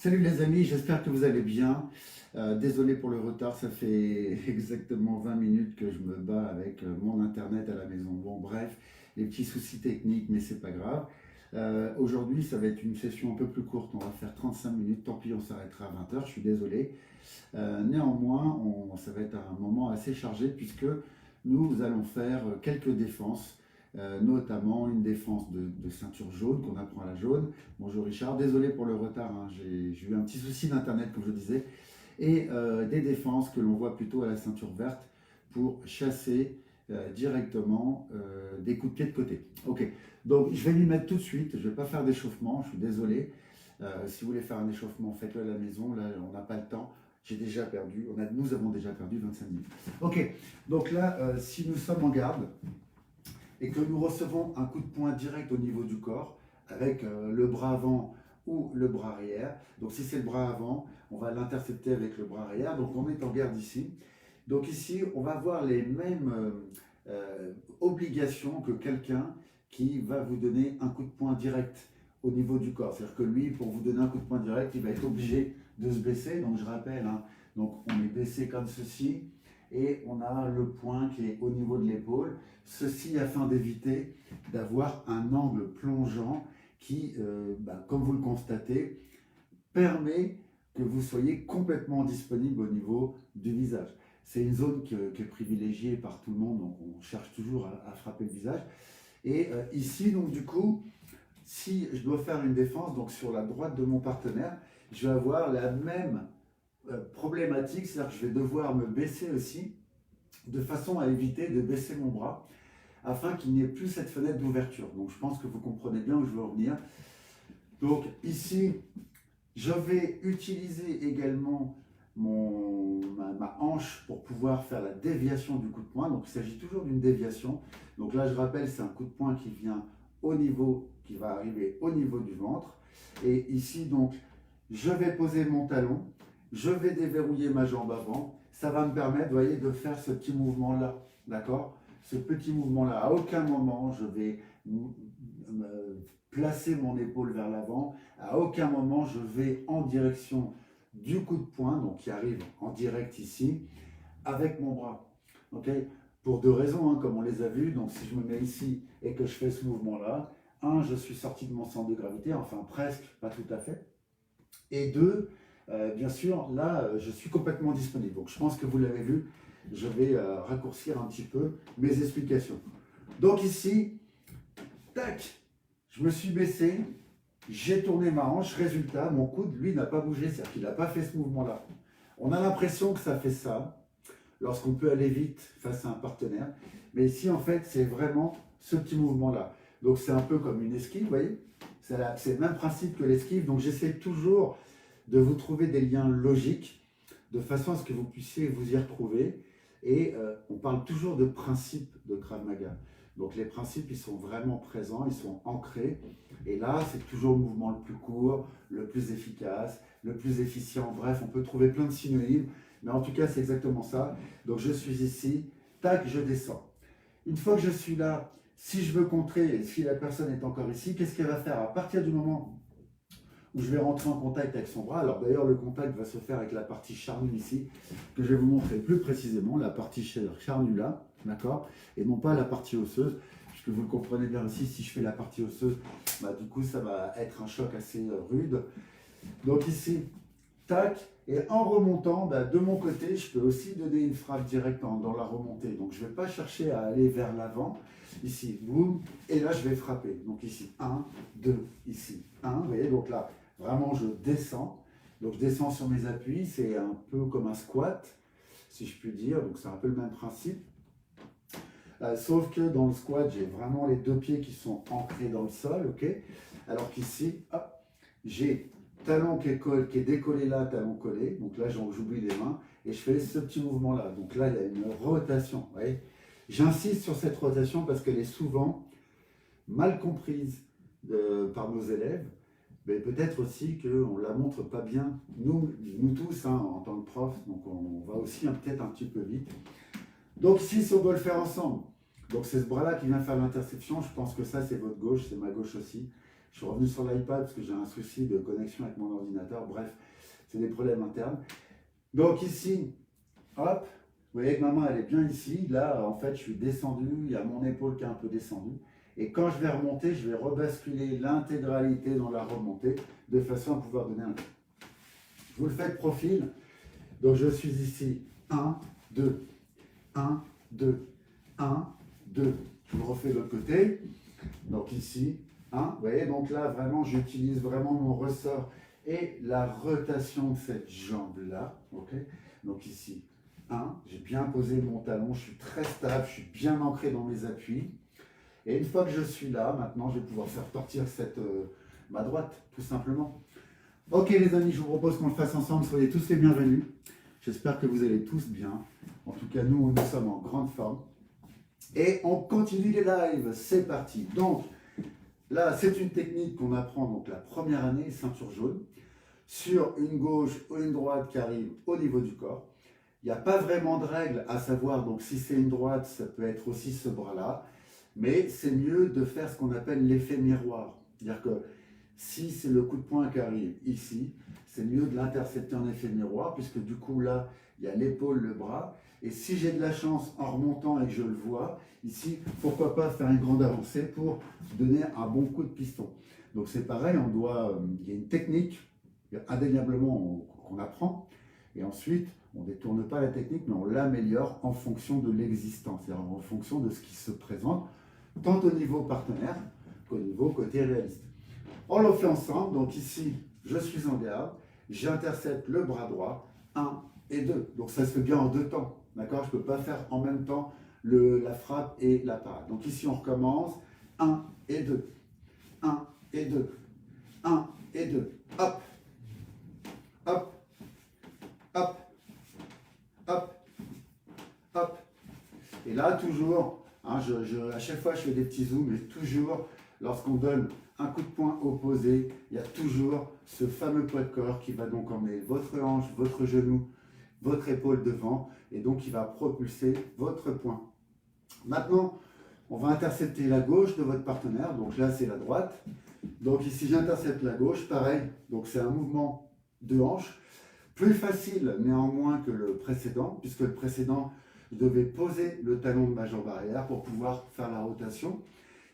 Salut les amis, j'espère que vous allez bien. Désolé pour le retard, ça fait exactement 20 minutes que je me bats avec mon internet à la maison. Bon, bref, les petits soucis techniques, mais c'est pas grave. Aujourd'hui, ça va être une session un peu plus courte, on va faire 35 minutes, tant pis, on s'arrêtera à 20 heures, je suis désolé. Néanmoins, ça va être un moment assez chargé puisque nous allons faire quelques défenses, notamment une défense de ceinture jaune qu'on apprend à la jaune. Bonjour Richard, désolé pour le retard, hein, j'ai eu un petit souci d'internet comme je disais, et des défenses que l'on voit plutôt à la ceinture verte pour chasser directement des coups de pied de côté. Ok, donc je vais m'y mettre tout de suite, je ne vais pas faire d'échauffement, je suis désolé. Si vous voulez faire un échauffement, faites-le à la maison, là on n'a pas le temps. J'ai déjà perdu, nous avons déjà perdu 25 minutes. Ok, donc là, si nous sommes en garde et que nous recevons un coup de poing direct au niveau du corps, avec le bras avant ou le bras arrière, donc si c'est le bras avant, on va l'intercepter avec le bras arrière, donc on est en garde ici. Donc ici, on va avoir les mêmes obligations que quelqu'un qui va vous donner un coup de poing direct au niveau du corps. C'est-à-dire que lui, pour vous donner un coup de poing direct, il va être obligé de se baisser. Donc je rappelle, hein, donc on est baissé comme ceci et on a le poing qui est au niveau de l'épaule. Ceci afin d'éviter d'avoir un angle plongeant qui, comme vous le constatez, permet que vous soyez complètement disponible au niveau du visage. C'est une zone qui est privilégiée par tout le monde, donc on cherche toujours à frapper le visage. Et ici, donc du coup, si je dois faire une défense, donc sur la droite de mon partenaire, je vais avoir la même problématique, c'est-à-dire que je vais devoir me baisser aussi, de façon à éviter de baisser mon bras, afin qu'il n'y ait plus cette fenêtre d'ouverture. Donc je pense que vous comprenez bien où je veux en venir. Donc ici, je vais utiliser également ma hanche pour pouvoir faire la déviation du coup de poing. Donc il s'agit toujours d'une déviation. Donc là, je rappelle, c'est un coup de poing qui vient au niveau, qui va arriver au niveau du ventre. Et ici, donc, je vais poser mon talon, je vais déverrouiller ma jambe avant. Ça va me permettre, vous voyez, de faire ce petit mouvement-là. D'accord? Ce petit mouvement-là. À aucun moment, je vais placer mon épaule vers l'avant. À aucun moment, je vais en direction du coup de poing, donc qui arrive en direct ici, avec mon bras. Okay, pour deux raisons, hein, comme on les a vues. Donc si je me mets ici et que je fais ce mouvement-là, un, je suis sorti de mon centre de gravité, enfin presque, pas tout à fait. Et deux, bien sûr, là, je suis complètement disponible. Donc je pense que vous l'avez vu, je vais raccourcir un petit peu mes explications. Donc ici, tac, je me suis baissé, j'ai tourné ma hanche, résultat, mon coude, lui, n'a pas bougé, c'est-à-dire qu'il n'a pas fait ce mouvement-là. On a l'impression que ça fait ça, lorsqu'on peut aller vite face à un partenaire, mais ici, en fait, c'est vraiment ce petit mouvement-là. Donc c'est un peu comme une esquive, vous voyez, c'est le même principe que l'esquive, donc j'essaie toujours de vous trouver des liens logiques, de façon à ce que vous puissiez vous y retrouver, et on parle toujours de principes de Krav Maga. Donc les principes, ils sont vraiment présents, ils sont ancrés. Et là, c'est toujours le mouvement le plus court, le plus efficace, le plus efficient. Bref, on peut trouver plein de synonymes. Mais en tout cas, c'est exactement ça. Donc je suis ici, tac, je descends. Une fois que je suis là, si je veux contrer, et si la personne est encore ici, qu'est-ce qu'elle va faire? À partir du moment où je vais rentrer en contact avec son bras, alors d'ailleurs le contact va se faire avec la partie charnue ici, que je vais vous montrer plus précisément, la partie charnue là, d'accord, et non pas la partie osseuse, puisque vous le comprenez bien aussi, si je fais la partie osseuse, du coup ça va être un choc assez rude. Donc ici, tac, et en remontant, de mon côté, je peux aussi donner une frappe directe dans la remontée. Donc je ne vais pas chercher à aller vers l'avant. Ici, boum, et là je vais frapper. Donc ici, 1, 2, ici, 1, vous voyez, donc là, vraiment je descends. Donc je descends sur mes appuis, c'est un peu comme un squat, si je puis dire. Donc c'est un peu le même principe. Sauf que dans le squat, j'ai vraiment les deux pieds qui sont ancrés dans le sol, ok. Alors qu'ici, hop, j'ai talon qui est décollé là, talon collé. Donc là, j'oublie les mains et je fais ce petit mouvement-là. Donc là, il y a une rotation. Vous voyez, j'insiste sur cette rotation parce qu'elle est souvent mal comprise par nos élèves. Mais peut-être aussi qu'on ne la montre pas bien, nous tous, hein, en tant que prof, donc on va aussi peut-être un petit peu vite. Donc ici, si on doit le faire ensemble, donc c'est ce bras-là qui vient faire l'interception, je pense que ça c'est votre gauche, c'est ma gauche aussi. Je suis revenu sur l'iPad parce que j'ai un souci de connexion avec mon ordinateur. Bref, c'est des problèmes internes. Donc ici, hop, vous voyez que ma main elle est bien ici. Là, en fait, je suis descendu. Il y a mon épaule qui est un peu descendue. Et quand je vais remonter, je vais rebasculer l'intégralité dans la remontée de façon à pouvoir donner un coup. Vous le faites profil. Donc je suis ici 1, 2, 1, 2, 1, 2. Je le refais de l'autre côté. Donc ici, 1. Vous voyez, donc là, vraiment, j'utilise vraiment mon ressort et la rotation de cette jambe-là. Okay, donc ici, 1. J'ai bien posé mon talon. Je suis très stable. Je suis bien ancré dans mes appuis. Et une fois que je suis là, maintenant, je vais pouvoir faire partir ma droite, tout simplement. Ok les amis, je vous propose qu'on le fasse ensemble. Soyez tous les bienvenus. J'espère que vous allez tous bien. En tout cas, nous sommes en grande forme. Et on continue les lives. C'est parti. Donc, là, c'est une technique qu'on apprend donc la première année, ceinture jaune, sur une gauche ou une droite qui arrive au niveau du corps. Il n'y a pas vraiment de règle à savoir, donc si c'est une droite, ça peut être aussi ce bras-là. Mais c'est mieux de faire ce qu'on appelle l'effet miroir. C'est-à-dire que si c'est le coup de poing qui arrive ici, c'est mieux de l'intercepter en effet miroir, puisque du coup là, il y a l'épaule, le bras. Et si j'ai de la chance en remontant et que je le vois, ici, pourquoi pas faire une grande avancée pour donner un bon coup de piston. Donc c'est pareil, il y a une technique, indéniablement, qu'on apprend. Et ensuite, on ne détourne pas la technique, mais on l'améliore en fonction de l'existence, c'est-à-dire en fonction de ce qui se présente, tant au niveau partenaire qu'au niveau côté réaliste. On le fait ensemble, donc ici, je suis en garde, j'intercepte le bras droit, 1 et 2. Donc ça se fait bien en 2 temps, d'accord? Je ne peux pas faire en même temps la frappe et la parade. Donc ici, on recommence, 1 et 2, 1 et 2, 1 et 2, hop, hop, hop, hop, hop. Et là, toujours, hein, à chaque fois, je fais des petits zooms, mais toujours, lorsqu'on donne un coup de poing opposé, il y a toujours ce fameux poids de corps qui va donc emmener votre hanche, votre genou, votre épaule devant, et donc il va propulser votre poing. Maintenant, on va intercepter la gauche de votre partenaire, donc là c'est la droite. Donc ici j'intercepte la gauche, pareil, donc c'est un mouvement de hanche, plus facile néanmoins que le précédent, puisque le précédent, je devais poser le talon de ma jambe arrière pour pouvoir faire la rotation.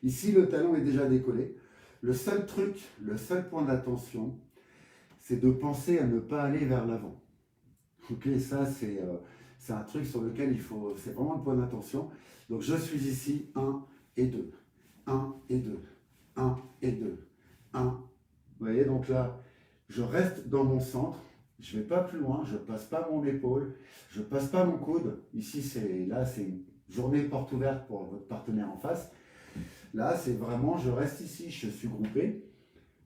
Ici, le talon est déjà décollé. Le seul truc, le seul point d'attention, c'est de penser à ne pas aller vers l'avant. Ok, ça c'est un truc sur lequel c'est vraiment le point d'attention. Donc je suis ici, 1 et 2, 1 et 2, 1 et 2, 1. Vous voyez, donc là, je reste dans mon centre. Je ne vais pas plus loin, je ne passe pas mon épaule, je ne passe pas mon coude. Ici, c'est une journée porte ouverte pour votre partenaire en face. Là, c'est vraiment, je reste ici, je suis groupé.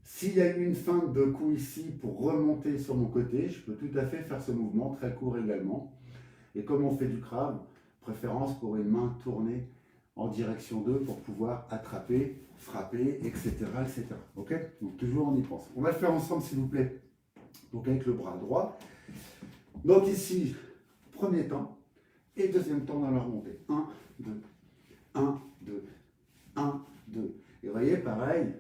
S'il y a eu une feinte de coup ici pour remonter sur mon côté, je peux tout à fait faire ce mouvement, très court également. Et comme on fait du crabe, préférence pour une main tournée en direction d'eux pour pouvoir attraper, frapper, etc. etc. Ok? Donc toujours on y pense. On va le faire ensemble s'il vous plaît. Donc avec le bras droit. Donc ici, premier temps et deuxième temps dans la remontée. 1, 2, 1, 2, 1, 2. Et vous voyez, pareil.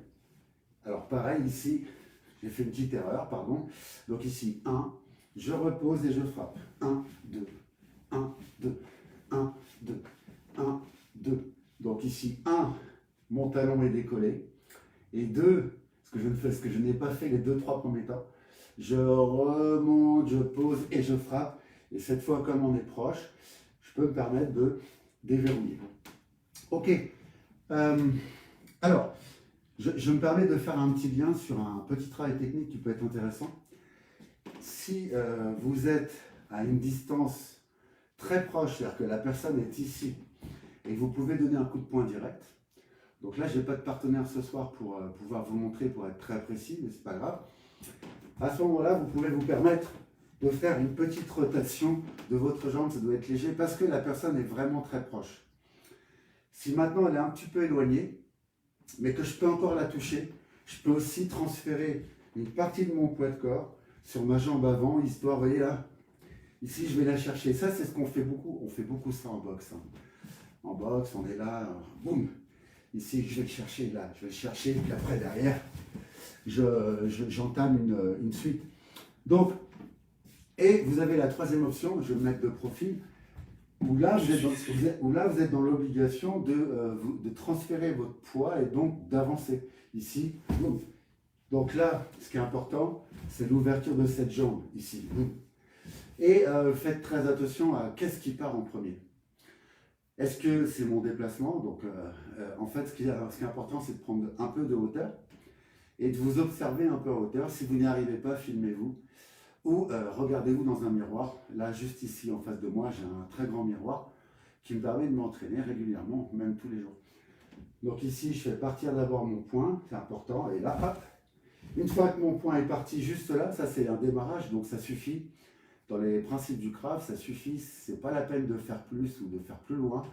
Alors pareil ici, j'ai fait une petite erreur, pardon. Donc ici, 1, je repose et je frappe. 1, 2, 1, 2, 1, 2, 1, 2. Donc ici, 1, mon talon est décollé. Et 2, ce que je n'ai pas fait les 2-3 premiers temps, je remonte, je pose et je frappe. Et cette fois, comme on est proche, je peux me permettre de déverrouiller. Ok. Alors, je me permets de faire un petit lien sur un petit travail technique qui peut être intéressant. Si vous êtes à une distance très proche, c'est-à-dire que la personne est ici, et vous pouvez donner un coup de poing direct. Donc là, je n'ai pas de partenaire ce soir pour pouvoir vous montrer, pour être très précis, mais ce n'est pas grave. À ce moment-là, vous pouvez vous permettre de faire une petite rotation de votre jambe, ça doit être léger, parce que la personne est vraiment très proche. Si maintenant elle est un petit peu éloignée, mais que je peux encore la toucher, je peux aussi transférer une partie de mon poids de corps sur ma jambe avant, histoire, vous voyez là, ici je vais la chercher. Ça c'est ce qu'on fait beaucoup, on fait beaucoup ça en boxe. Hein. En boxe, on est là, boum. Ici je vais le chercher là, je vais le chercher, puis après derrière, j'entame une suite. Donc, et vous avez la troisième option, je vais me mettre de profil, où là, vous êtes dans l'obligation de transférer votre poids et donc d'avancer. Ici, boum. Donc là, ce qui est important, c'est l'ouverture de cette jambe, ici. Boum. Et faites très attention à qu'est-ce qui part en premier. Est-ce que c'est mon déplacement? Donc, en fait, ce qui est important, c'est de prendre un peu de hauteur et de vous observer un peu à hauteur. Si vous n'y arrivez pas, filmez-vous. Ou regardez-vous dans un miroir. Là, juste ici, en face de moi, j'ai un très grand miroir qui me permet de m'entraîner régulièrement, même tous les jours. Donc ici, je fais partir d'abord mon poing, c'est important. Et là, hop, une fois que mon poing est parti juste là, ça c'est un démarrage, donc ça suffit. Dans les principes du Krav, ça suffit. C'est pas la peine de faire plus ou de faire plus loin.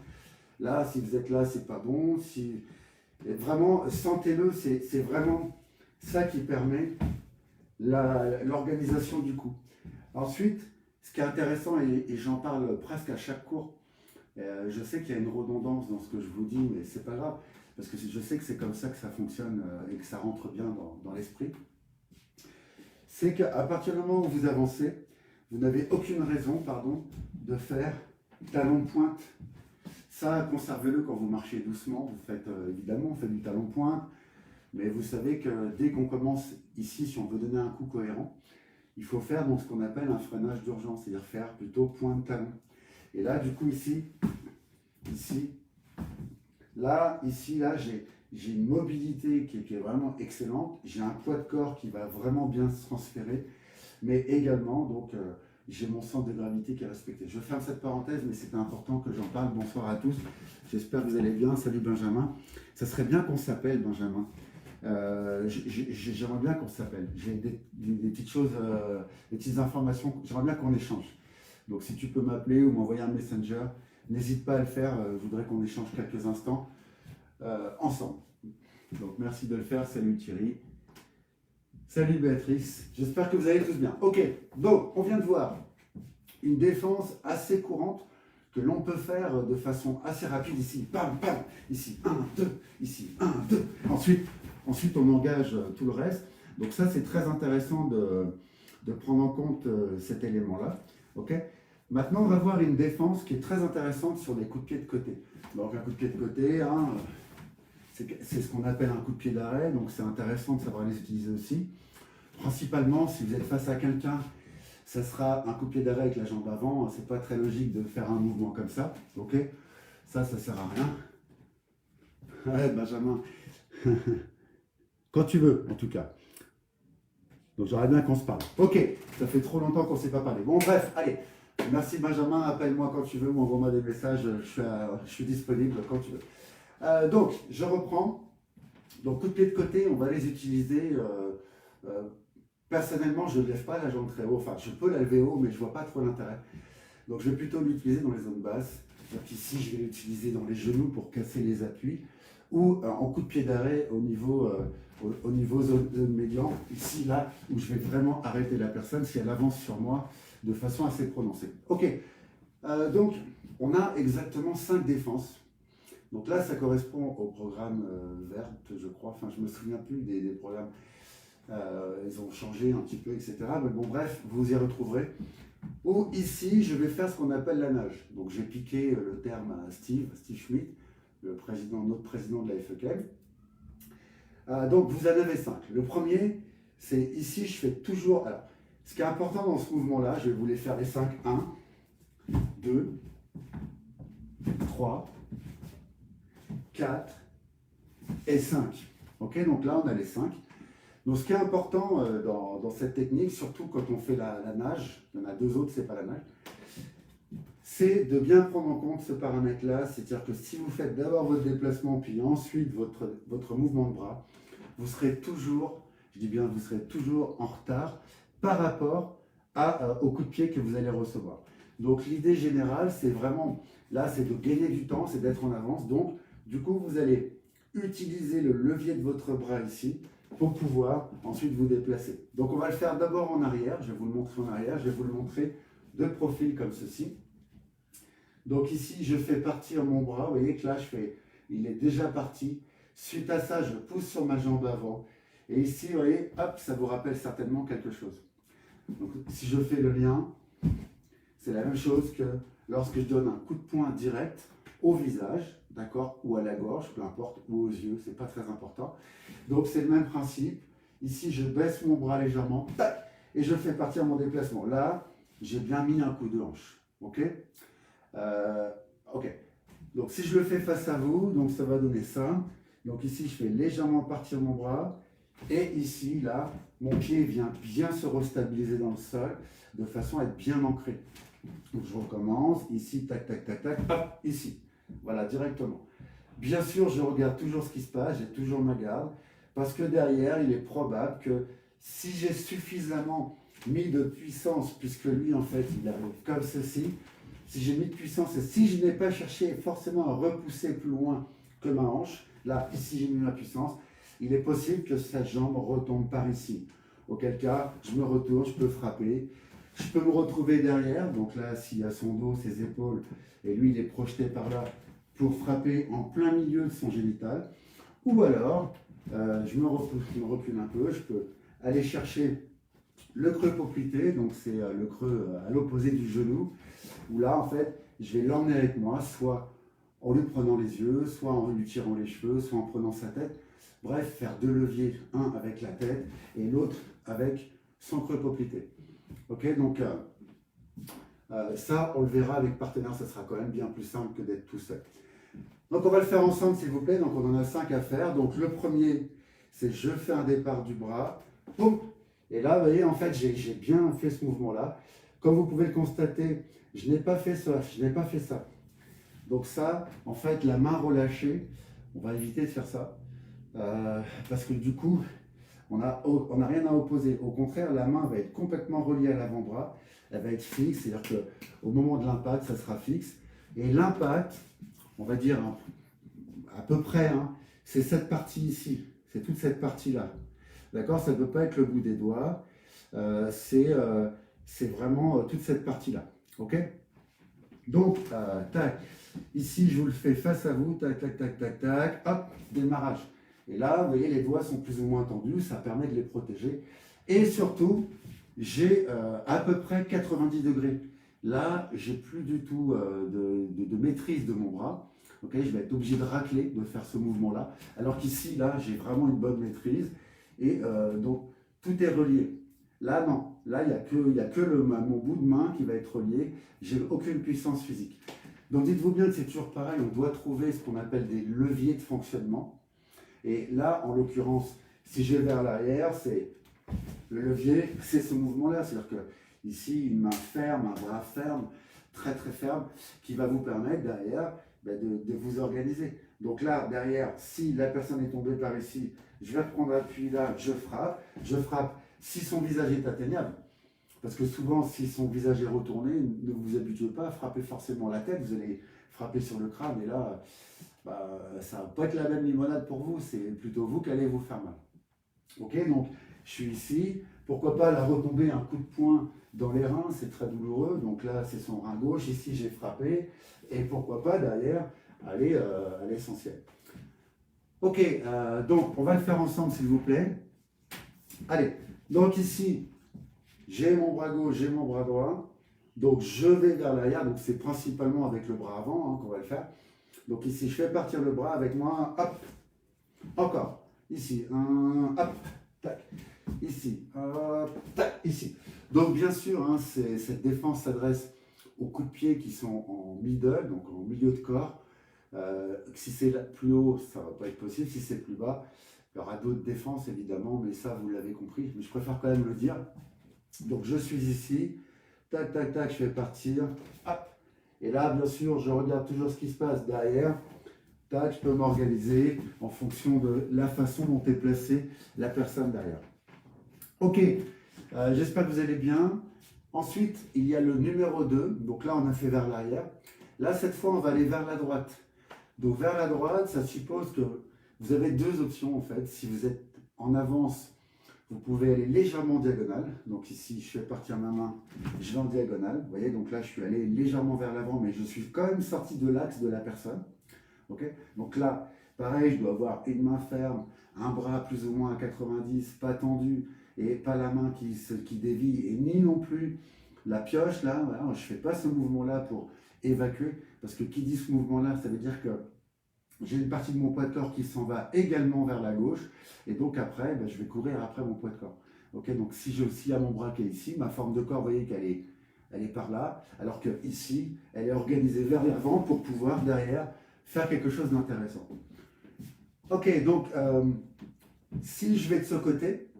Là, si vous êtes là, c'est pas bon. Si vraiment, sentez-le, c'est vraiment ça qui permet l'organisation du coup. Ensuite, ce qui est intéressant, et j'en parle presque à chaque cours, je sais qu'il y a une redondance dans ce que je vous dis, mais c'est pas grave, parce que je sais que c'est comme ça que ça fonctionne et que ça rentre bien dans l'esprit. C'est qu'à partir du moment où vous avancez, vous n'avez aucune raison, pardon, de faire talon-pointe. Ça, conservez-le quand vous marchez doucement. Vous faites, évidemment, on fait du talon-pointe, mais vous savez que dès qu'on commence ici, si on veut donner un coup cohérent, il faut faire donc ce qu'on appelle un freinage d'urgence, c'est-à-dire faire plutôt pointe talon. Et là, du coup, ici, là, j'ai une mobilité qui est vraiment excellente. J'ai un poids de corps qui va vraiment bien se transférer, mais également, donc, j'ai mon centre de gravité qui est respecté. Je ferme cette parenthèse, mais c'était important que j'en parle. Bonsoir à tous. J'espère que vous allez bien. Salut Benjamin. Ça serait bien qu'on s'appelle, Benjamin. J'aimerais bien qu'on s'appelle. J'ai des petites choses, des petites informations. J'aimerais bien qu'on échange. Donc si tu peux m'appeler ou m'envoyer un messenger, n'hésite pas à le faire. Je voudrais qu'on échange quelques instants ensemble. Donc merci de le faire. Salut Thierry. Salut Béatrice. J'espère que vous allez tous bien. Ok, donc on vient de voir une défense assez courante que l'on peut faire de façon assez rapide ici. Pam, pam. Ici, 1, 2. Ici, 1, 2. Ensuite, on engage tout le reste. Donc ça, c'est très intéressant de prendre en compte cet élément-là. Ok. Maintenant, on va voir une défense qui est très intéressante sur les coups de pied de côté. Donc un coup de pied de côté, hein, c'est ce qu'on appelle un coup de pied d'arrêt. Donc c'est intéressant de savoir les utiliser aussi. Principalement, si vous êtes face à quelqu'un, ça sera un coup de pied d'arrêt avec la jambe avant. C'est pas très logique de faire un mouvement comme ça. Ok. Ça sert à rien. Ouais, Benjamin. Quand tu veux, en tout cas. Donc j'aimerais bien qu'on se parle. Ok, ça fait trop longtemps qu'on ne s'est pas parlé. Bon, bref, allez. Merci Benjamin, appelle-moi quand tu veux, ou envoie-moi des messages, je suis disponible quand tu veux. Donc, je reprends. Donc, coup de pied de côté, on va les utiliser. Personnellement, je ne lève pas la jambe très haut. Enfin, je peux la lever haut, mais je ne vois pas trop l'intérêt. Donc, je vais plutôt l'utiliser dans les zones basses. Donc ici, je vais l'utiliser dans les genoux pour casser les appuis. Ou en coup de pied d'arrêt au niveau zone médian, ici, là, où je vais vraiment arrêter la personne si elle avance sur moi de façon assez prononcée. Ok, donc on a exactement 5 défenses. Donc là, ça correspond au programme vert, je crois, enfin je ne me souviens plus des programmes, ils ont changé un petit peu, etc. Mais bon, bref, vous y retrouverez. Ou ici, je vais faire ce qu'on appelle la nage. Donc j'ai piqué le terme à Steve Schmidt, notre président de la FEKM. Donc vous en avez 5. Le premier, c'est ici, je fais toujours... Alors, ce qui est important dans ce mouvement-là, je vais vous les faire les 5. 1, 2, 3, 4 et 5. Ok, donc là, on a les 5. Donc ce qui est important dans cette technique, surtout quand on fait la nage, il y en a 2 autres, c'est pas la nage, c'est de bien prendre en compte ce paramètre-là, c'est-à-dire que si vous faites d'abord votre déplacement, puis ensuite votre mouvement de bras, vous serez toujours, je dis bien, vous serez toujours en retard par rapport au coup de pied que vous allez recevoir. Donc l'idée générale, c'est vraiment, là, c'est de gagner du temps, c'est d'être en avance. Donc, du coup, vous allez utiliser le levier de votre bras ici pour pouvoir ensuite vous déplacer. Donc on va le faire d'abord en arrière, je vais vous le montrer en arrière, je vais vous le montrer de profil comme ceci. Donc ici, je fais partir mon bras, vous voyez que là, il est déjà parti. Suite à ça, je pousse sur ma jambe avant Et ici, vous voyez, hop, ça vous rappelle certainement quelque chose. Donc, si je fais le lien, c'est la même chose que lorsque je donne un coup de poing direct au visage, d'accord, ou à la gorge, peu importe, ou aux yeux, c'est pas très important. Donc c'est le même principe. Ici, je baisse mon bras légèrement, tac, et je fais partir mon déplacement. Là, j'ai bien mis un coup de hanche, ok. Ok. Donc si je le fais face à vous, donc ça va donner ça. Donc ici, je fais légèrement partir mon bras, et ici, là, mon pied vient bien se restabiliser dans le sol, de façon à être bien ancré. Donc je recommence, ici, tac, tac, tac, tac, hop, ici. Voilà, directement. Bien sûr, je regarde toujours ce qui se passe, j'ai toujours ma garde, parce que derrière, il est probable que si j'ai suffisamment mis de puissance, puisque lui, en fait, il arrive comme ceci, si j'ai mis de puissance et si je n'ai pas cherché forcément à repousser plus loin que ma hanche, là, ici, j'ai mis ma puissance, il est possible que cette jambe retombe par ici. Auquel cas, je me retourne, je peux frapper. Je peux me retrouver derrière, donc là, s'il a son dos, ses épaules, et lui, il est projeté par là pour frapper en plein milieu de son génital. Ou alors, je me recule un peu, je peux aller chercher le creux poplité, donc c'est le creux à l'opposé du genou, où là, en fait, je vais l'emmener avec moi, soit en lui prenant les yeux, soit en lui tirant les cheveux, soit en prenant sa tête. Bref, faire deux leviers, un avec la tête et l'autre avec son creux poplité. Ok, donc ça, on le verra avec partenaire, ça sera quand même bien plus simple que d'être tout seul. Donc on va le faire ensemble, s'il vous plaît. Donc on en a 5 à faire. Donc le premier, c'est je fais un départ du bras, boum. Et là, vous voyez, en fait, j'ai bien fait ce mouvement-là. Comme vous pouvez le constater, je n'ai pas fait ça, je n'ai pas fait ça. Donc ça, en fait, la main relâchée, on va éviter de faire ça. Parce que du coup, on n'a rien à opposer. Au contraire, la main va être complètement reliée à l'avant-bras. Elle va être fixe, c'est-à-dire qu'au moment de l'impact, ça sera fixe. Et l'impact, on va dire à peu près, hein, c'est cette partie ici. C'est toute cette partie-là. D'accord? Ça ne peut pas être le bout des doigts. C'est vraiment toute cette partie-là. OK? Donc, tac. Ici, je vous le fais face à vous. Tac, tac, tac, tac, tac. Hop, démarrage. Et là, vous voyez, les doigts sont plus ou moins tendus, ça permet de les protéger. Et surtout, j'ai à peu près 90 degrés. Là, j'ai plus du tout de maîtrise de mon bras. Okay, je vais être obligé de racler, de faire ce mouvement-là. Alors qu'ici, là, j'ai vraiment une bonne maîtrise. Et donc, tout est relié. Là, non. Là, il n'y a que mon bout de main qui va être relié. J'ai aucune puissance physique. Donc, dites-vous bien que c'est toujours pareil. On doit trouver ce qu'on appelle des leviers de fonctionnement. Et là, en l'occurrence, si je vais vers l'arrière, c'est le levier, c'est ce mouvement-là. C'est-à-dire que ici, une main ferme, un bras ferme, très très ferme, qui va vous permettre derrière de vous organiser. Donc là, derrière, si la personne est tombée par ici, je vais reprendre appui là, je frappe. Je frappe si son visage est atteignable. Parce que souvent, si son visage est retourné, ne vous habituez pas à frapper forcément la tête, vous allez frapper sur le crâne, et là, ça ne va pas être la même limonade pour vous, c'est plutôt vous qui allez vous faire mal. Ok, donc je suis ici, pourquoi pas la retomber un coup de poing dans les reins, c'est très douloureux, donc là c'est son rein gauche, ici j'ai frappé, et pourquoi pas derrière aller à l'essentiel. Ok, donc on va le faire ensemble s'il vous plaît. Allez, donc ici, j'ai mon bras gauche, j'ai mon bras droit, donc je vais vers l'arrière, donc c'est principalement avec le bras avant qu'on va le faire. Donc ici, je fais partir le bras avec moi, hop, encore, ici, hop, tac, ici, hop, tac, ici. Donc bien sûr, hein, cette défense s'adresse aux coups de pied qui sont en middle, donc en milieu de corps. Si c'est plus haut, ça ne va pas être possible, si c'est plus bas, il y aura d'autres défenses évidemment, mais ça vous l'avez compris, mais je préfère quand même le dire. Donc je suis ici, tac, tac, tac, je fais partir, hop. Et là, bien sûr, je regarde toujours ce qui se passe derrière. Tac, je peux m'organiser en fonction de la façon dont est placée la personne derrière. Ok, j'espère que vous allez bien. Ensuite, il y a le numéro 2. Donc là, on a fait vers l'arrière. Là, cette fois, on va aller vers la droite. Donc vers la droite, ça suppose que vous avez deux options en fait. Si vous êtes en avance, vous pouvez aller légèrement en diagonale. Donc ici, je fais partir ma main, je vais en diagonale. Vous voyez, donc là, je suis allé légèrement vers l'avant, mais je suis quand même sorti de l'axe de la personne. Okay, donc là, Pareil, je dois avoir une main ferme, un bras plus ou moins à 90, pas tendu, et pas la main qui dévie, et ni non plus la pioche, là, voilà, je ne fais pas ce mouvement-là pour évacuer, parce que qui dit ce mouvement-là, ça veut dire que j'ai une partie de mon poids de corps qui s'en va également vers la gauche, et donc après, ben, je vais courir après mon poids de corps. Okay, donc si j'ai aussi à mon bras qui est ici, ma forme de corps, vous voyez elle est par là, alors que ici, elle est organisée vers l'avant pour pouvoir derrière faire quelque chose d'intéressant. Ok, donc si je vais de ce côté,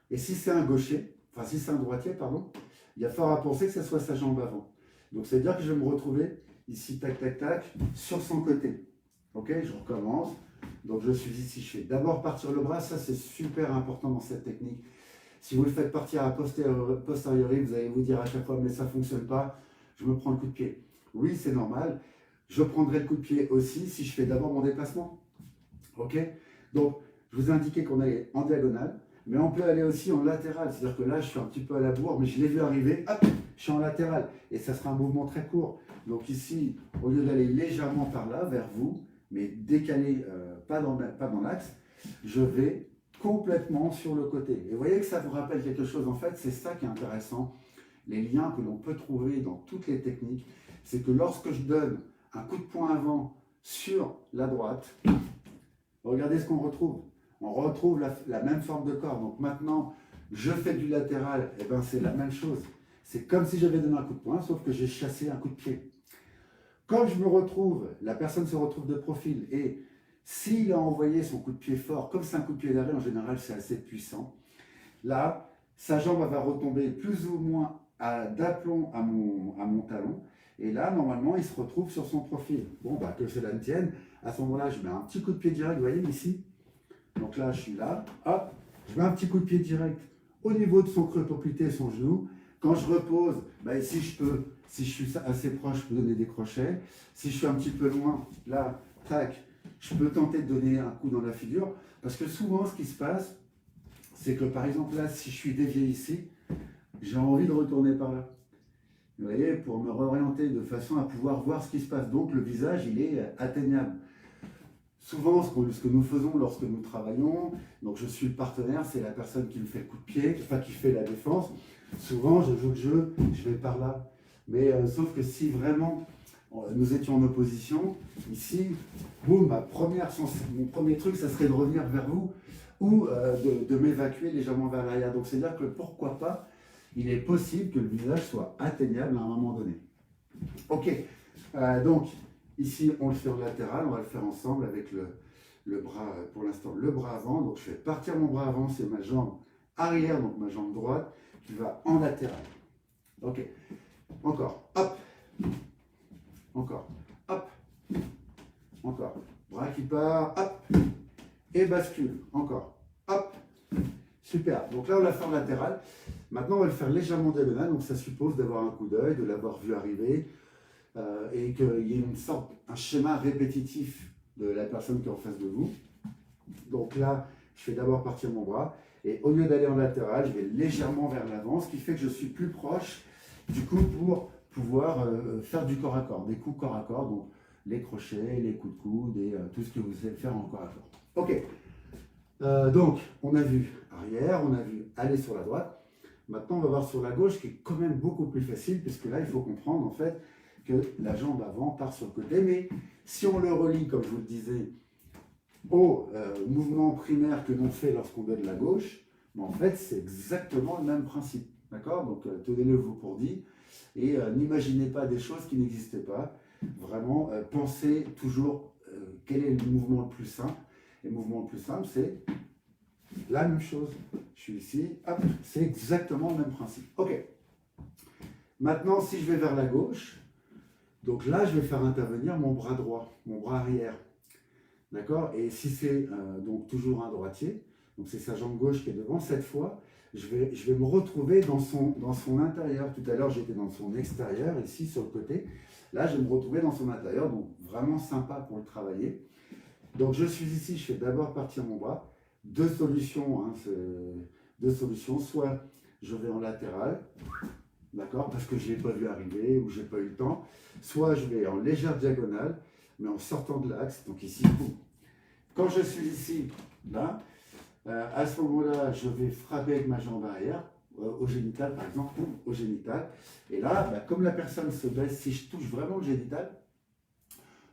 et si c'est un gaucher, enfin si c'est un droitier, pardon, il y a fort à penser que ce soit sa jambe avant. Donc c'est à dire que je vais me retrouver ici, tac, tac, tac, sur son côté. Ok, je recommence. Donc je suis ici, je fais d'abord partir le bras, ça c'est super important dans cette technique. Si vous le faites partir à posteriori, vous allez vous dire à chaque fois, mais ça ne fonctionne pas, je me prends le coup de pied. Oui, c'est normal. Je prendrai le coup de pied aussi si je fais d'abord mon déplacement. Ok? Donc, je vous ai indiqué qu'on allait en diagonale, mais on peut aller aussi en latéral. C'est-à-dire que là, je suis un petit peu à la bourre, mais je l'ai vu arriver, hop, je suis en latéral. Et ça sera un mouvement très court. Donc ici, au lieu d'aller légèrement par là, vers vous, mais décalé, pas dans l'axe, je vais complètement sur le côté. Et vous voyez que ça vous rappelle quelque chose. En fait, c'est ça qui est intéressant. Les liens que l'on peut trouver dans toutes les techniques, c'est que lorsque je donne un coup de poing avant sur la droite, regardez ce qu'on retrouve. On retrouve la même forme de corps. Donc maintenant, je fais du latéral, et ben c'est la même chose. C'est comme si j'avais donné un coup de poing, sauf que j'ai chassé un coup de pied. Quand je me retrouve, la personne se retrouve de profil, et s'il a envoyé son coup de pied fort, comme c'est un coup de pied d'arrêt, en général c'est assez puissant, là, sa jambe va retomber plus ou moins d'aplomb à mon talon, et là, normalement, il se retrouve sur son profil. Bon, bah, que cela ne tienne, à ce moment-là, je mets un petit coup de pied direct, vous voyez ici. Donc là, je suis là, hop, je mets un petit coup de pied direct au niveau de son creux poplité, son genou. Quand je repose, bah, ici, si je suis assez proche, je peux donner des crochets. Si je suis un petit peu loin, là, tac, je peux tenter de donner un coup dans la figure. Parce que souvent, ce qui se passe, c'est que par exemple, là, si je suis dévié ici, j'ai envie de retourner par là. Vous voyez, pour me réorienter de façon à pouvoir voir ce qui se passe. Donc, le visage, il est atteignable. Souvent, ce que nous faisons lorsque nous travaillons, donc je suis le partenaire, c'est la personne qui me fait le coup de pied, enfin qui fait la défense. Souvent, je joue le jeu, je vais par là. Mais sauf que si vraiment nous étions en opposition, ici, boum, mon premier truc, ça serait de revenir vers vous ou de m'évacuer légèrement vers l'arrière. Donc, c'est-à-dire que pourquoi pas, il est possible que le visage soit atteignable à un moment donné. Ok, donc ici, on le fait en latéral, on va le faire ensemble avec le bras, pour l'instant, le bras avant. Donc, je fais partir mon bras avant, c'est ma jambe arrière, donc ma jambe droite, qui va en latéral. Ok, encore, hop, encore, hop, encore, bras qui part, hop, et bascule, encore, hop, super. Donc là, on l'a fait en latéral. Maintenant, on va le faire légèrement diagonal, donc ça suppose d'avoir un coup d'œil, de l'avoir vu arriver, et qu'il y ait un schéma répétitif de la personne qui est en face de vous. Donc là, je fais d'abord partir mon bras, et au lieu d'aller en latéral, je vais légèrement vers l'avant, ce qui fait que je suis plus proche, du coup, pour pouvoir faire du corps à corps, des coups corps à corps, donc les crochets, les coups de coude, et tout ce que vous savez faire en corps à corps. Ok, donc on a vu arrière, on a vu aller sur la droite. Maintenant, on va voir sur la gauche, qui est quand même beaucoup plus facile, puisque là, il faut comprendre, en fait, que la jambe avant part sur le côté. Mais si on le relie, comme je vous le disais, au mouvement primaire que l'on fait lorsqu'on donne la gauche, ben, en fait, c'est exactement le même principe. D'accord? Donc, tenez-le-vous pour dit. Et n'imaginez pas des choses qui n'existaient pas. Vraiment, pensez toujours quel est le mouvement le plus simple. Et le mouvement le plus simple, c'est la même chose. Je suis ici, hop, c'est exactement le même principe. Ok. Maintenant, si je vais vers la gauche, donc là, je vais faire intervenir mon bras droit, mon bras arrière. D'accord? Et si c'est donc toujours un droitier, donc c'est sa jambe gauche qui est devant, cette fois, je vais me retrouver dans son intérieur. Tout à l'heure, j'étais dans son extérieur, ici sur le côté. Là, je vais me retrouver dans son intérieur, donc vraiment sympa pour le travailler. Donc je suis ici, je fais d'abord partir mon bras. Deux solutions, hein, deux solutions. Soit je vais en latéral, d'accord, parce que je ne l'ai pas vu arriver ou je n'ai pas eu le temps. Soit je vais en légère diagonale, mais en sortant de l'axe. Donc ici, boum. Quand je suis ici, là, à ce moment-là, je vais frapper avec ma jambe arrière, au génital par exemple, ou au génital. Et là, bah, comme la personne se baisse, si je touche vraiment le génital,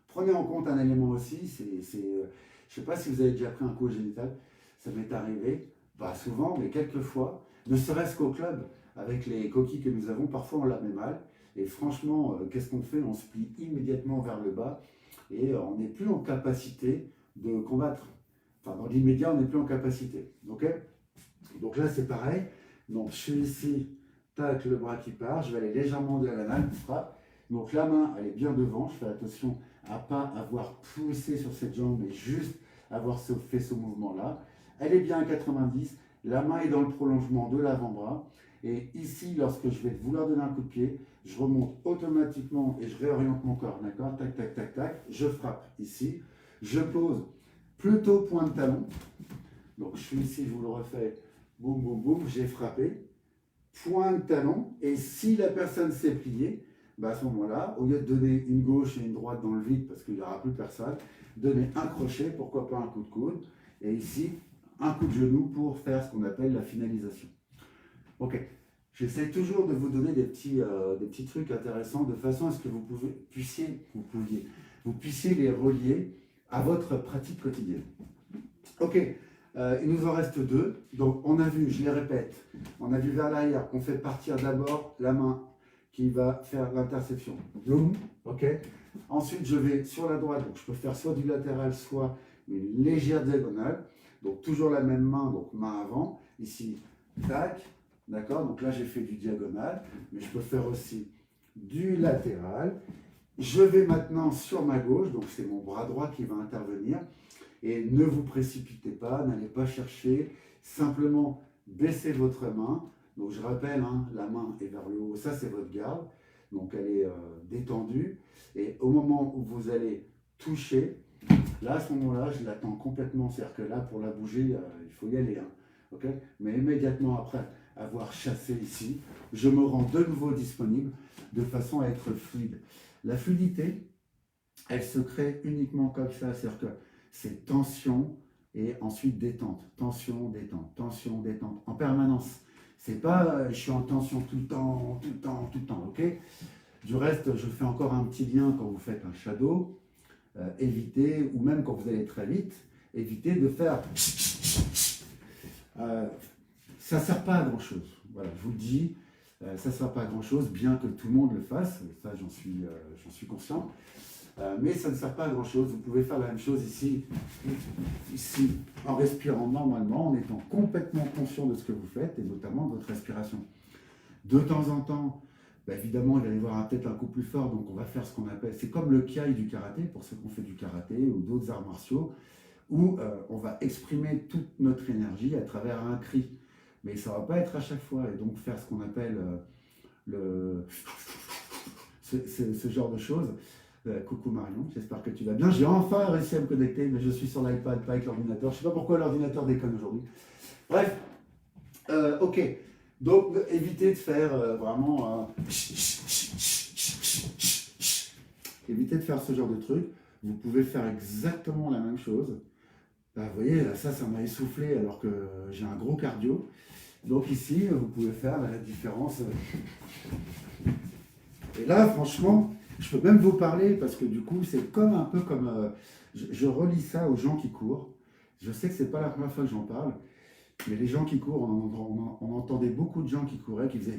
prenez en compte un élément aussi, je ne sais pas si vous avez déjà pris un coup au génital, ça m'est arrivé, pas souvent, mais quelques fois, ne serait-ce qu'au club, avec les coquilles que nous avons, parfois on la met mal. Et franchement, qu'est-ce qu'on fait? On se plie immédiatement vers le bas et on n'est plus en capacité de combattre. Enfin, dans l'immédiat, on n'est plus en capacité. Ok? Donc là, c'est pareil. Donc, je suis ici, tac, le bras qui part, je vais aller légèrement de la lanane, frappe. Donc, la main, elle est bien devant. Je fais attention à ne pas avoir poussé sur cette jambe, mais juste avoir fait ce mouvement-là. Elle est bien à 90. La main est dans le prolongement de l'avant-bras. Et ici, lorsque je vais vouloir donner un coup de pied, je remonte automatiquement et je réoriente mon corps. D'accord? Tac, tac, tac, tac. Je frappe ici. Je pose plutôt point de talon. Donc, je suis ici, je vous le refais. Boum, boum, boum, j'ai frappé. Point de talon. Et si la personne s'est pliée, bah à ce moment-là, au lieu de donner une gauche et une droite dans le vide, parce qu'il n'y aura plus personne, donnez un crochet, pourquoi pas un coup de coude. Et ici, un coup de genou pour faire ce qu'on appelle la finalisation. Ok. J'essaie toujours de vous donner des petits trucs intéressants de façon à ce que vous puissiez les relier à votre pratique quotidienne. Ok. Il nous en reste deux. Donc, on a vu, je les répète, on a vu vers l'arrière, on fait partir d'abord la main qui va faire l'interception. Boum, ok. Ensuite, je vais sur la droite, donc je peux faire soit du latéral, soit une légère diagonale. Donc, toujours la même main, donc main avant. Ici, tac, d'accord. Donc là, j'ai fait du diagonal, mais je peux faire aussi du latéral. Je vais maintenant sur ma gauche, donc c'est mon bras droit qui va intervenir. Et ne vous précipitez pas, n'allez pas chercher, simplement baissez votre main. Donc je rappelle, hein, la main est vers le haut, ça c'est votre garde, donc elle est détendue. Et au moment où vous allez toucher, là à ce moment-là, je l'attends complètement, c'est-à-dire que là pour la bouger, il faut y aller. Hein, okay. Mais immédiatement après avoir chassé ici, je me rends de nouveau disponible de façon à être fluide. La fluidité, elle se crée uniquement comme ça, c'est-à-dire que c'est tension et ensuite détente. Tension, détente, en permanence. C'est pas je suis en tension tout le temps, tout le temps, tout le temps, ok? Du reste, je fais encore un petit lien quand vous faites un shadow. Évitez, ou même quand vous allez très vite, évitez de faire. Ça ne sert pas à grand chose. Voilà, je vous le dis, ça ne sert pas à grand chose, bien que tout le monde le fasse, ça j'en suis conscient. Mais ça ne sert pas à grand chose. Vous pouvez faire la même chose ici, en respirant normalement, en étant complètement conscient de ce que vous faites et notamment de votre respiration. De temps en temps, bah évidemment, il va y avoir peut-être un coup plus fort, donc on va faire ce qu'on appelle, c'est comme le kiai du karaté, pour ceux qui ont fait du karaté ou d'autres arts martiaux, où on va exprimer toute notre énergie à travers un cri. Mais ça ne va pas être à chaque fois, et donc faire ce qu'on appelle ce genre de choses. Coucou Marion, j'espère que tu vas bien. J'ai enfin réussi à me connecter, mais je suis sur l'iPad, pas avec l'ordinateur. Je ne sais pas pourquoi l'ordinateur déconne aujourd'hui. Bref, ok. Donc, évitez de faire vraiment... évitez de faire ce genre de truc. Vous pouvez faire exactement la même chose. Bah, vous voyez, là, ça m'a essoufflé alors que j'ai un gros cardio. Donc ici, vous pouvez faire la différence. Et là, franchement... Je peux même vous parler parce que du coup, c'est comme un peu comme... je relis ça aux gens qui courent. Je sais que ce n'est pas la première fois que j'en parle, mais les gens qui courent, on entendait beaucoup de gens qui couraient, qui faisaient...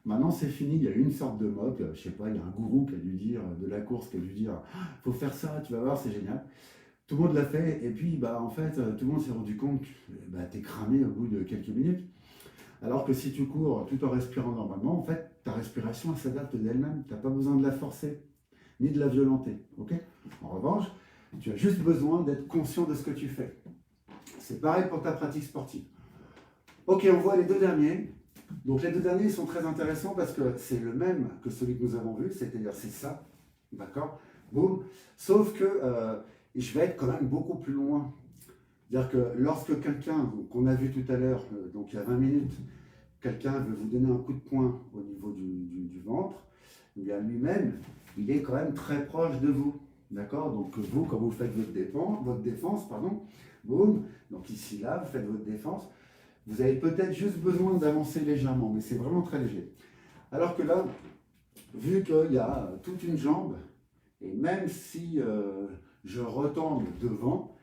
Maintenant, c'est fini, il y a une sorte de mode, je ne sais pas, il y a un gourou qui a dû dire, de la course, qui a dû dire, faut faire ça, tu vas voir, c'est génial. Tout le monde l'a fait, et puis, bah, en fait, tout le monde s'est rendu compte que bah, tu es cramé au bout de quelques minutes. Alors que si tu cours tout en respirant normalement, en fait, ta respiration s'adapte d'elle-même. Tu n'as pas besoin de la forcer, ni de la violenter. Okay. En revanche, tu as juste besoin d'être conscient de ce que tu fais. C'est pareil pour ta pratique sportive. Ok, on voit les deux derniers. Donc les deux derniers sont très intéressants parce que c'est le même que celui que nous avons vu, c'est-à-dire c'est ça. D'accord. Boum. Sauf que je vais être quand même beaucoup plus loin. C'est-à-dire que lorsque quelqu'un, qu'on a vu tout à l'heure, donc il y a 20 minutes, quelqu'un veut vous donner un coup de poing au niveau du ventre, eh bien lui-même, il est quand même très proche de vous. D'accord? Donc vous, quand vous faites votre défense, pardon, boum, donc ici, là, vous faites votre défense, vous avez peut-être juste besoin d'avancer légèrement, mais c'est vraiment très léger. Alors que là, vu qu'il y a toute une jambe, et même si je retombe devant,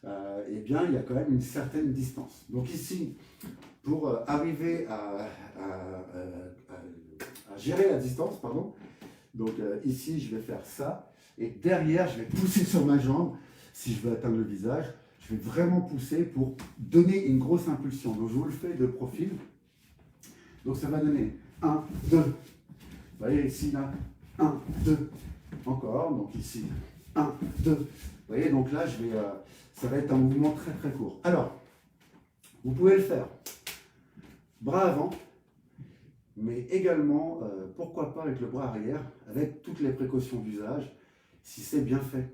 eh bien, il y a quand même une certaine distance. Donc ici, pour arriver à gérer la distance, pardon, donc ici, je vais faire ça, et derrière, je vais pousser sur ma jambe, si je veux atteindre le visage, je vais vraiment pousser pour donner une grosse impulsion. Donc je vous le fais de profil. Donc ça va donner 1, 2. Vous voyez ici, là, 1, 2. Encore, donc ici, 1, 2. Vous voyez, donc là, ça va être un mouvement très très court. Alors, vous pouvez le faire bras avant, mais également, pourquoi pas avec le bras arrière, avec toutes les précautions d'usage, si c'est bien fait.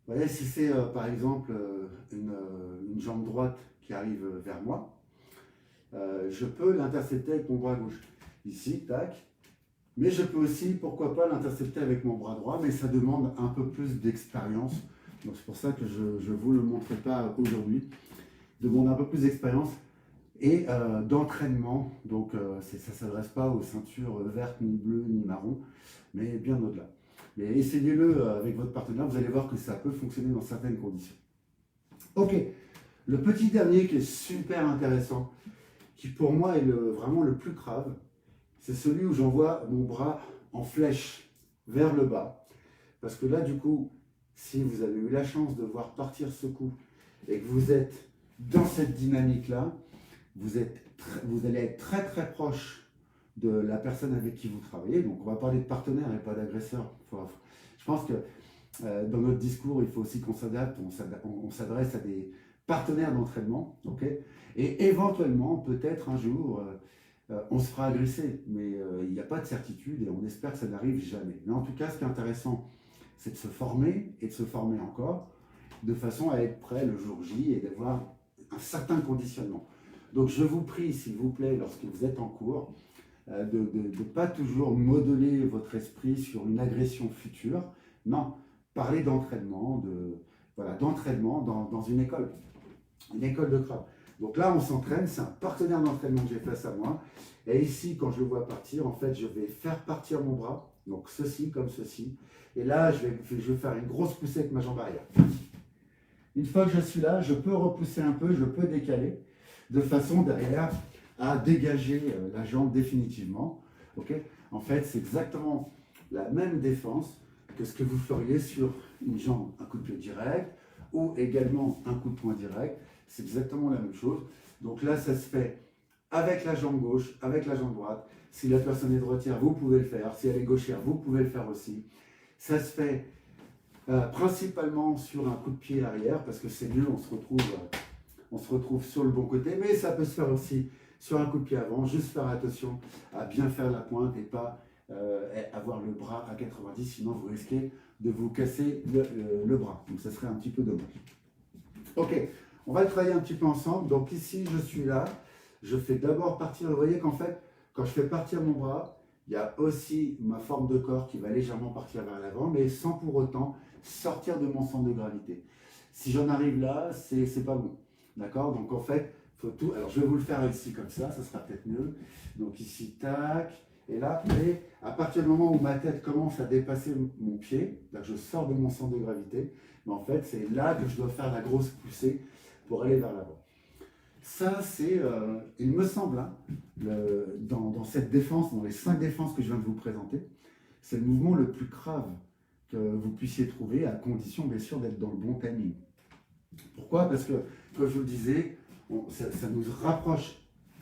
Vous voyez, si c'est par exemple une jambe droite qui arrive vers moi, je peux l'intercepter avec mon bras gauche. Ici, tac. Mais je peux aussi, pourquoi pas, l'intercepter avec mon bras droit, mais ça demande un peu plus d'expérience. Donc c'est pour ça que je ne vous le montrerai pas aujourd'hui. Demande un peu plus d'expérience et d'entraînement. Donc ça ne s'adresse pas aux ceintures vertes, ni bleues, ni marron, mais bien au-delà. Mais essayez-le avec votre partenaire, vous allez voir que ça peut fonctionner dans certaines conditions. Ok, le petit dernier qui est super intéressant, qui pour moi est vraiment le plus grave, c'est celui où j'envoie mon bras en flèche vers le bas. Parce que là, du coup, si vous avez eu la chance de voir partir ce coup et que vous êtes dans cette dynamique-là, vous allez être très très proche de la personne avec qui vous travaillez. Donc on va parler de partenaire et pas d'agresseur. Je pense que dans notre discours, il faut aussi qu'on s'adapte, on s'adresse à des partenaires d'entraînement, ok, et éventuellement, peut-être un jour, on se fera agresser, mais il n'y a pas de certitude et on espère que ça n'arrive jamais. Mais en tout cas, ce qui est intéressant, c'est de se former et de se former encore, de façon à être prêt le jour J et d'avoir un certain conditionnement. Donc je vous prie, s'il vous plaît, lorsque vous êtes en cours, de ne pas toujours modeler votre esprit sur une agression future. Non, parler d'entraînement, d'entraînement dans une école de crabe. Donc là, on s'entraîne, c'est un partenaire d'entraînement que j'ai face à moi. Et ici, quand je le vois partir, en fait, je vais faire partir mon bras, donc ceci comme ceci. Et là, je vais faire une grosse poussée avec ma jambe arrière. Une fois que je suis là, je peux repousser un peu, je peux décaler, de façon derrière à dégager la jambe définitivement. Okay, en fait, c'est exactement la même défense que ce que vous feriez sur une jambe, un coup de pied direct, ou également un coup de poing direct. C'est exactement la même chose. Donc là, ça se fait avec la jambe gauche, avec la jambe droite. Si la personne est droitière, vous pouvez le faire. Si elle est gauchère, vous pouvez le faire aussi. Ça se fait principalement sur un coup de pied arrière, parce que c'est mieux, on se retrouve sur le bon côté. Mais ça peut se faire aussi sur un coup de pied avant. Juste faire attention à bien faire la pointe et pas avoir le bras à 90, sinon vous risquez de vous casser le bras. Donc ça serait un petit peu dommage. Ok, on va le travailler un petit peu ensemble. Donc ici, je suis là. Je fais d'abord partir. Vous voyez qu'en fait, quand je fais partir mon bras, il y a aussi ma forme de corps qui va légèrement partir vers l'avant, mais sans pour autant sortir de mon centre de gravité. Si j'en arrive là, c'est pas bon. D'accord? Donc en fait, faut tout. Alors je vais vous le faire ici comme ça sera peut-être mieux. Donc ici, tac. Et là, et à partir du moment où ma tête commence à dépasser mon pied, là je sors de mon centre de gravité, mais en fait c'est là que je dois faire la grosse poussée pour aller vers l'avant. Ça c'est, il me semble, hein, dans cette défense, dans les 5 défenses que je viens de vous présenter, c'est le mouvement le plus grave que vous puissiez trouver, à condition bien sûr d'être dans le bon timing. Pourquoi? Parce que, comme je vous le disais, ça nous rapproche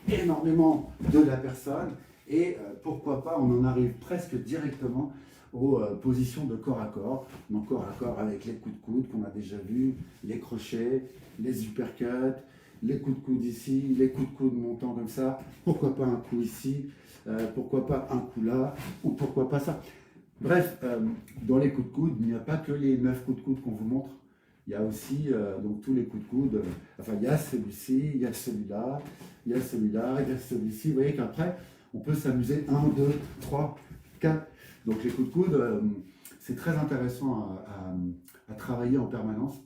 énormément de la personne. Et pourquoi pas, on en arrive presque directement aux positions de corps à corps. Donc corps à corps avec les coups de coude qu'on a déjà vus, les crochets, les uppercuts, les coups de coude ici, les coups de coude montant comme ça. Pourquoi pas un coup ici, pourquoi pas un coup là, ou pourquoi pas ça. Bref, dans les coups de coude, il n'y a pas que les 9 coups de coude qu'on vous montre. Il y a aussi donc tous les coups de coude. Enfin, il y a celui-ci, il y a celui-là, il y a celui-là, il y a celui-ci. Vous voyez qu'après, on peut s'amuser 1, 2, 3, 4. Donc les coups de coude, c'est très intéressant à travailler en permanence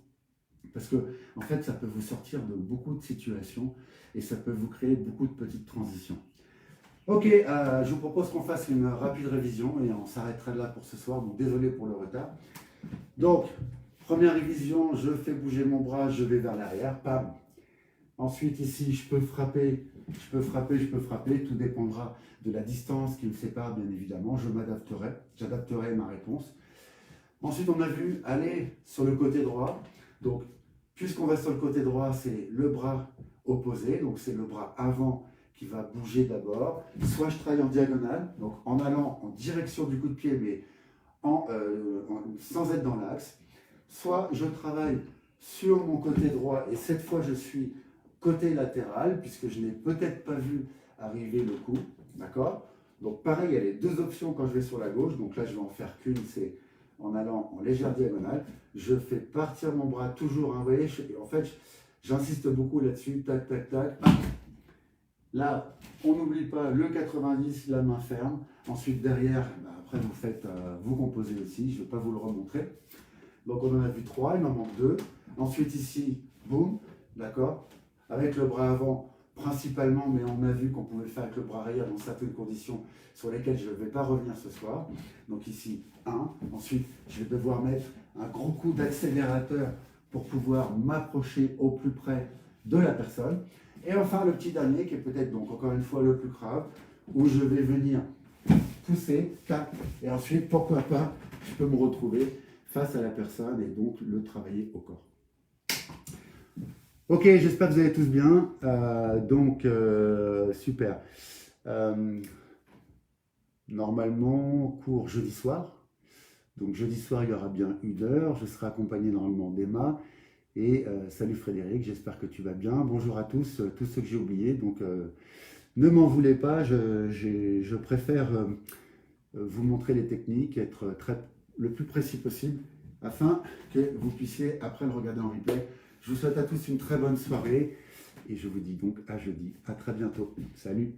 parce que en fait, ça peut vous sortir de beaucoup de situations et ça peut vous créer beaucoup de petites transitions. Ok, je vous propose qu'on fasse une rapide révision et on s'arrêtera là pour ce soir, donc désolé pour le retard. Donc, première révision, je fais bouger mon bras, je vais vers l'arrière, pam. Ensuite, ici, je peux frapper, je peux frapper, je peux frapper, tout dépendra de la distance qui me sépare, bien évidemment, j'adapterai ma réponse. Ensuite, on a vu aller sur le côté droit, donc, puisqu'on va sur le côté droit, c'est le bras opposé, donc c'est le bras avant qui va bouger d'abord. Soit je travaille en diagonale, donc en allant en direction du coup de pied, mais sans être dans l'axe. Soit je travaille sur mon côté droit, et cette fois je suis côté latéral, puisque je n'ai peut-être pas vu arriver le coup, d'accord? Donc pareil, il y a les deux options quand je vais sur la gauche, donc là je vais en faire qu'une, c'est en allant en légère diagonale, je fais partir mon bras toujours, hein, vous voyez, en fait, j'insiste beaucoup là-dessus, tac, tac, tac. Là, on n'oublie pas le 90, la main ferme. Ensuite, derrière, après, vous composez aussi, je ne vais pas vous le remontrer. Donc, on en a vu 3, il m'en manque 2. Ensuite, ici, boum, d'accord, avec le bras avant, principalement, mais on a vu qu'on pouvait le faire avec le bras arrière dans certaines conditions sur lesquelles je ne vais pas revenir ce soir. Donc ici, 1. Ensuite, je vais devoir mettre un gros coup d'accélérateur pour pouvoir m'approcher au plus près de la personne. Et enfin, le petit dernier, qui est peut-être donc encore une fois le plus grave, où je vais venir pousser, tac, et ensuite, pourquoi pas, je peux me retrouver face à la personne et donc le travailler au corps. Ok, j'espère que vous allez tous bien. Super. Normalement, cours jeudi soir. Donc jeudi soir, il y aura bien 1 heure. Je serai accompagné normalement d'Emma. Et salut Frédéric, j'espère que tu vas bien. Bonjour à tous ceux que j'ai oubliés. Donc ne m'en voulez pas, je préfère vous montrer les techniques, être le plus précis possible, afin que vous puissiez après le regarder en replay. Je vous souhaite à tous une très bonne soirée et je vous dis donc à jeudi. À très bientôt. Salut.